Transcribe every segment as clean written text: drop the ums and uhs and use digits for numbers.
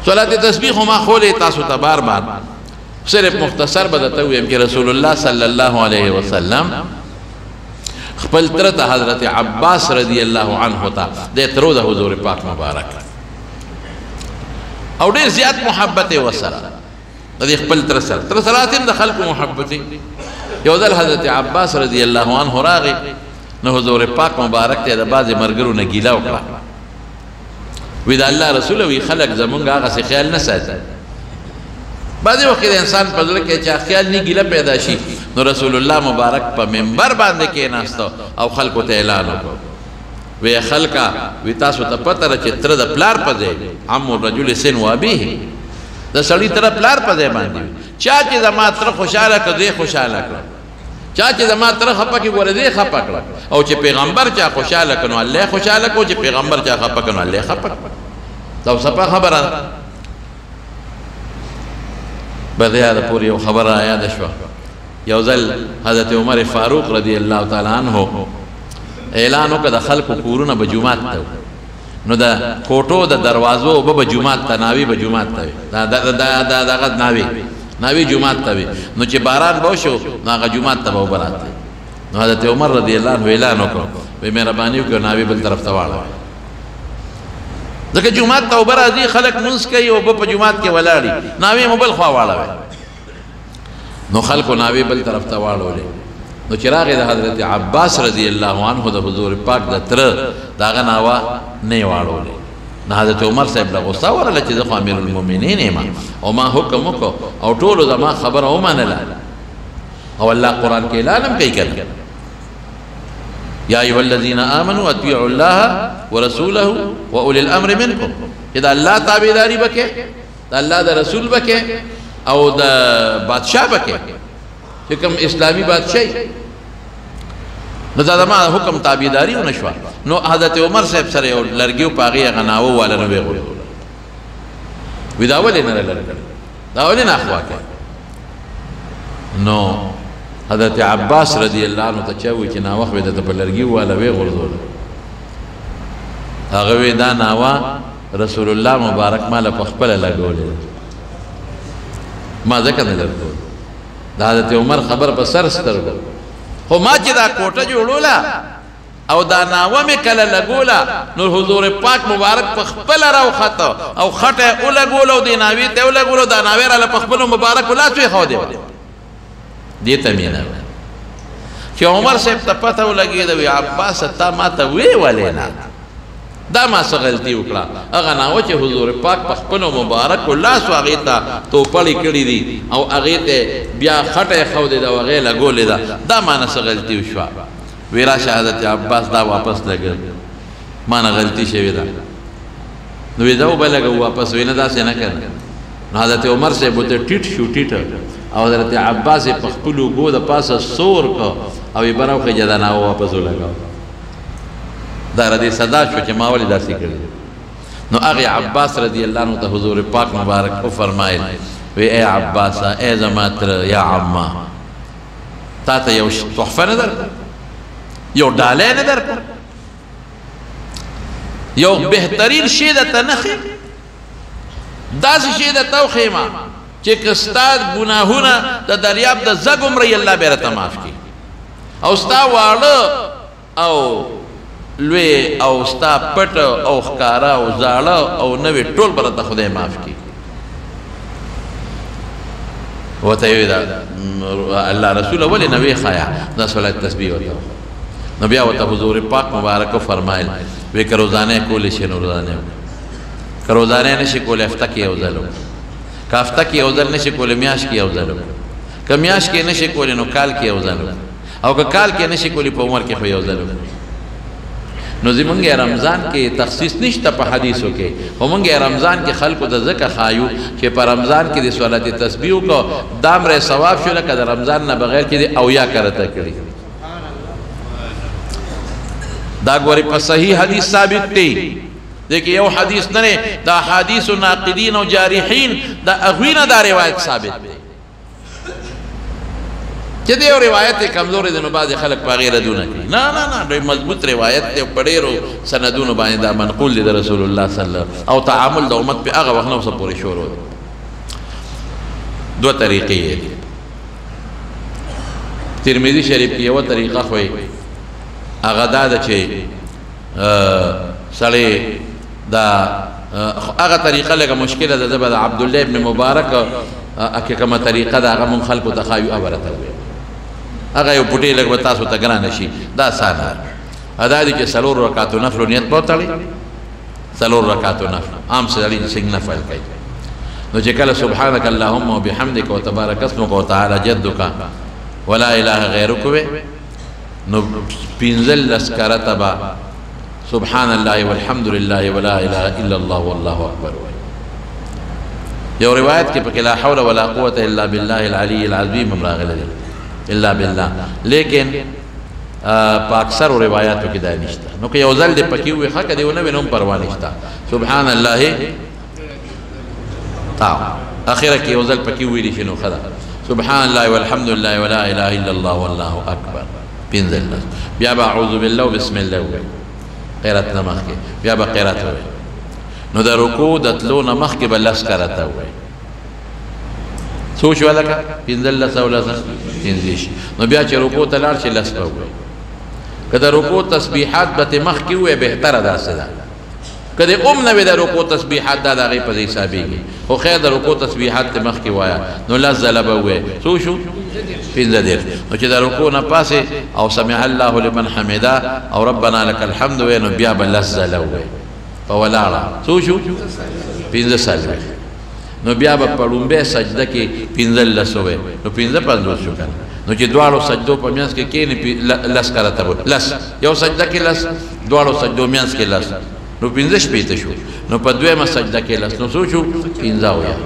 صلاة تسبیح ما خولی تاسو تبار بار صرف مختصر بدتویم کہ رسول اللہ صلی اللہ علیہ وسلم خپل ترت حضرت عباس رضی اللہ عنہ تا دے ترو دا حضور پاک مبارک او دیر زیاد محبت وسر دے خپل ترسلاتیم دا خلق محبتی یو دل حضرت عباس رضی اللہ عنہ راغی نو حضور پاک مبارک تے دا باز مرگرو نگیلا وکلا ویدہ اللہ رسول وی خلق زمونگا آغا سے خیال نساتا بعضی وقت انسان پذل کے چاہ خیال نہیں گیلا پیدا شی نو رسول اللہ مبارک پا منبر باندے کے ناستا او خلقو تے اعلانو کو وی خلقا وی تاسو تا پتر چی تر دا پلار پزے عمو رجل سن وابی ہے دا سڑی تر پلار پزے باندی چاہ چی زمان تر خوشحالا کر دے خوشحالا کر چاہ چی زمان تر خپا کی گوڑے دے خپا کر او چی پیغمبر چاہ خوشحالا کنو اللہ خوشحالا کو چی پیغمبر چاہ خپا کنو اللہ خپا تو سپا خبر آتا بدیاد پوری خبر آیا دشوا یوزل حضرت عمر فاروق رضی اللہ تعالیٰ عنہ اعلانو که دا خلق کورون بجماعت تاو نو دا کوٹو دا دروازو بجماعت تا ناوی بجماعت تاوی دا غد ناوی جماعت تاوی نو چه باران بوشو نو آغا جماعت تا باو برات تاوی نو حضرت عمر رضی اللہ عنہ اعلانو که وی میرا بانیو که ناوی بل طرف تاوالا ذکر جماعت تا اوبر ازی خلق منس کئی او با جماعت کے ولاری ناوی مبل خواہ والا وی نو خلقو ناوی بل طرف تاوالو لے نو چراغ دا حضرت عباس رضی اللہ عنہ دا حضور پاک دا تر داغا ناوا نئی والو لے نا حضرت عمر صاحب دا غصہ ورلا چیز خوا امیر المومنین ایما او ما حکم کو او طولو دا ما خبر او ما نلا او اللہ قرآن کے اعلانم کئی کر یا ایوہ الذین آمنوا اتبعوا اللہ ورسولہ و اولی الامر منکم کہ دا اللہ تابعداری بکے دا اللہ دا رسول بکے او دا بادشاہ بکے حکم اسلامی بادشاہی نو دا ما حکم تابعداری و نشوا نو حضرت عمر صاحب سر لرگیو پاگی اغناو والا نوے غلو وی داولی نر لرگر داولی ناخوا کے نو حضرت عباس رضی اللہ عنہ تا چاوی چی ناوخ وی دا پا لرگیو والا وی غلو اغوی دا ناوا رسول اللہ مبارک مالا پخپل لگولی ما ذکر نظر کو دا حضرت عمر خبر پر سر ستر گو خو ما چی دا کوٹا جوڑولا او دا ناوا میں کل لگولا نور حضور پاک مبارک پخپل راو خطا او خطا او لگولا او دی ناوی تے او لگولا دا ناوی را لپخپل مبارک لا توی خوا دے دیتا مینا چی عمر سے پتا او لگی دا وی عباس تا ما تا وی ولینا دا ما سا غلطی اکڑا اگا ناو چه حضور پاک پخپنو مبارک اللہ سو اغیتا تو پڑی کڑی دی او اغیتے بیا خط خود دا وغی لگولی دا دا ما نسا غلطی شوا ویرا شہادت عباس دا واپس لگر ما نا غلطی شوی دا نوی داو بلگا واپس وینا دا سے نکر نو حضرت عمر سے بوتے ٹیٹ شو ٹیٹر او حضرت عباس پخپلو گو دا پاسا سور کو او براو خی جدا ناو واپس لگا دا ردی صدا شو چه ماولی دا سی کردی نو اغی عباس رضی اللہ عنہ تا حضور پاک مبارک کو فرمائل وی اے عباسا اے زماتر یا عما تا تا یو تحفہ ندر یو ڈالے ندر یو بہترین شیدتا نخی دا سی شیدتا خیمہ چه کستاد گناہونا دا دریاب دا زگم ری اللہ بیرتا معاف کی او ستا وارد او لوی او ستا پٹ او خکارا او زاڑا او نوی ٹول برتا خدای معاف کی وطیوی دا اللہ رسول ولی نوی خایا دا صلاة تسبیح ہوتا نبیہ وطا حضور پاک مبارک فرمائل وی کروزانے کولی شن روزانے کروزانے نشی کولی افتہ کی اوزلو کا افتہ کی اوزل نشی کولی میاش کی اوزلو کا میاش کی نشی کولی نو کال کی اوزلو او کا کال کی نشی کولی پا عمر کی خوی اوزلو نو زمانگی رمضان کے تخصیص نشتا پا حدیثوں کے ومانگی رمضان کے خلق دا ذکر خایو کہ پا رمضان کی دی صلاة تسبیحوں کو دام رہ ثواب شو لکا دا رمضان نا بغیر کی دی اویا کرتا کری دا گوری پا صحیح حدیث ثابت تی دیکھیں یو حدیث ننے دا حدیث و ناقدین و جارحین دا اغوین دا روایت ثابت تی چې دی یو روایت کمزورې دی نو بعضې خلک په هغې ردونه کوي نه نه نه ډېر مضبوط روایت دی او په ډېرو سندونو باندې دا منقول دی د رسول الله صلی الله او تعامل د امت په هغه وخت نه اوسه پورې شروع دی دوه طریقې یې دي ترمذي شریف کې یوه طریقه خو هغه دا ده چې سړی دا هغه طریقه لږه مشکله ده زه به د عبدالله ابن مبارک که کومه طریقه ده هغه مونږ خلکو ته ښایو هغه راته ووایو هغه یو پوټی لږ به تاسو ته ګرانه شي دا اسانه ده دا دی چې څلور رکعتو نفلو نیت به وتړئ څلور رکعتو نفل عام سړي څنګه نفل کوي نو چې کله سبحانک اللهم وبحمدک وتبارک اسمک وتعالى جدک ولا اله غیرک نو پنځل لسکرته به سبحان الله والحمد لله ولا اله الا الله والله اکبر یو روایت کې پکې لا حول ولا قوه الا بالله العلي العظیم راغلی دی الا بالله لیکن په اکثر روایتو کې دا نشته نو که یو ځل دې پکې وي حق دی ونه نوم پروا نشته سبحان الله اخره کې یو ځل پکې ویلی شي نو خدا سبحان الله والحمد لله ولا اله الا الله والله اکبر پنځل بیا به اعوذ بالله وبسم الله قرات نه مخکې بیا به قرات وي نو د رکوع د تلو نه مخکې به لس کرته وي څو شو لکه پنځل لس او لس پنځه شي نو بیا چې رکوع ته لاړ شي لس به وي که د رکوع تسبیحات به ترې مخکې ووایې بهتره داسې ده که د نه وي د رکوع تسبیحات دا د هغې په ځای حسابېږي خو خیر د رکوع تسبیحات ته مخکې وایه نو لس ځله به ووایې څو شو پنځه دېرش نو چې د رکوع نه پاسې او سمع الله لمن حمده او ربنا لك الحمد وایې نو بیا به لس ځله ووایې په ولاړه څو شو پنځه څلوېښت نو بیا به په لومبۍ سجده کې پنځلس ووایې نو پنځه پنځوس شو که نه نو چې دواړو سجدو په منځ کې کښېنې لس کرته لس یو سجده کې لس دواړو سجدو منځ کې لس نو پنځه شپېته شو نو په دویمه سجده کې لس نو څو شو پنځه اویا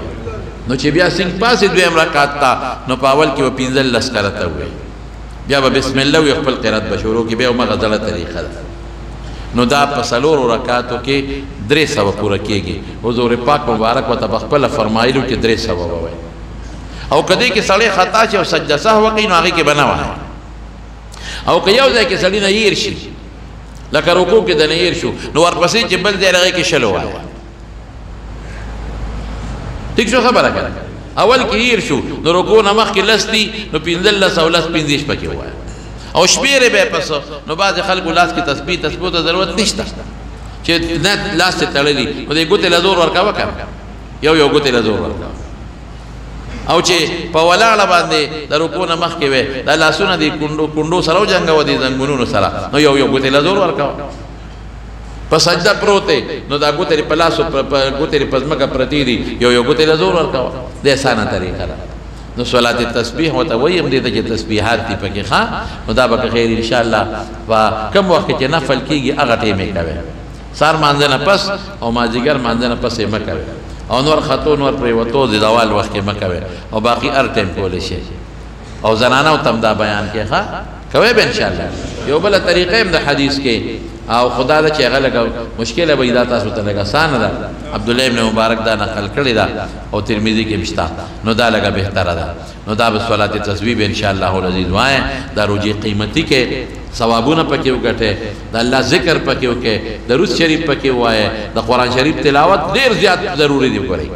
نو چې بیا څنګه پاسې دویم رکعت ته نو په اول کې به پنځلس کرته ووایي بیا به بسم الله وي خپل قرات به شروع کړي بیا همغه زړه طریقه ده نو دا په څلورو رکعاتو کې 300 پوره کېږي حضور پاک مبارک ورته په خپله فرمایلو چې 300 ووایي او کدی کې سړی خطا شي او سجده سهو کوي نو هغې کې به نه وایي او که یو ځای کې سړي نه هیر شي لکه رکوع کې د نه هیر شو نو ورپسې چې بل ځای هغې کې شل ووایي ټیک شو خبره که اول کې هیر شو نو رکوع نه مخکې لس دي نو پنځلس او لس پنځېش پکې ووایه او شمېرې به یې پس نو بعضې خلکو لاس کې تسبیح ته ضرورت نشته چې نه لاس ته تړلي نو دې ګوتې له زور ورکوه که یو یو ګوتې له زور ورکوه او چې په ولاړه باندې د رکوع نه مخکې وې دا لاسونه دې کونډو سره وجنګوه دې زنګونونو سره نو یو یو ګوتې له زور ورکوه په سجده پروت دی نو دا ګوتې په لاسو ګوتې په ځمکه پرتې دي یو یو ګوتې له زور ورکوه د اسانه طریقه ده نو صلات تسبیح ورته وایي همدې ته چې تسبیحات دي پکې ښه نو دا به که خیر انشاءالله په کوم وخت کې چې نفل کېږي هغه ټیم یې کوئ سهار مانځه نه پس او مازدیګر مانځه نه پس یې مه کوئ او نور خطو نور پرېوتو د زوال وخت کې مه کوئ او باقي هر ټیم کولی شئ او زنانو ته هم دا بیان کې ښه کوئ به انشاءالله یو بله طریقه هم د حدیث کې او خدا دا چې هغه لږه مشکله به دا تاسو ته لږه اسانه ده عبدالله ابن مبارک دا نقل کړې ده او ترمذي کې شته نو دا لږه بهتره ده نو دا به صلات تسبیح به انشاءالله العزیز وایه دا روجې قیمتي کې ثوابونه پکې وګټئ د الله ذکر پکې وکړئ درود شریف پکې ووایه د قرآن شریف تلاوت ډېر زیات ضروري دی وګورئ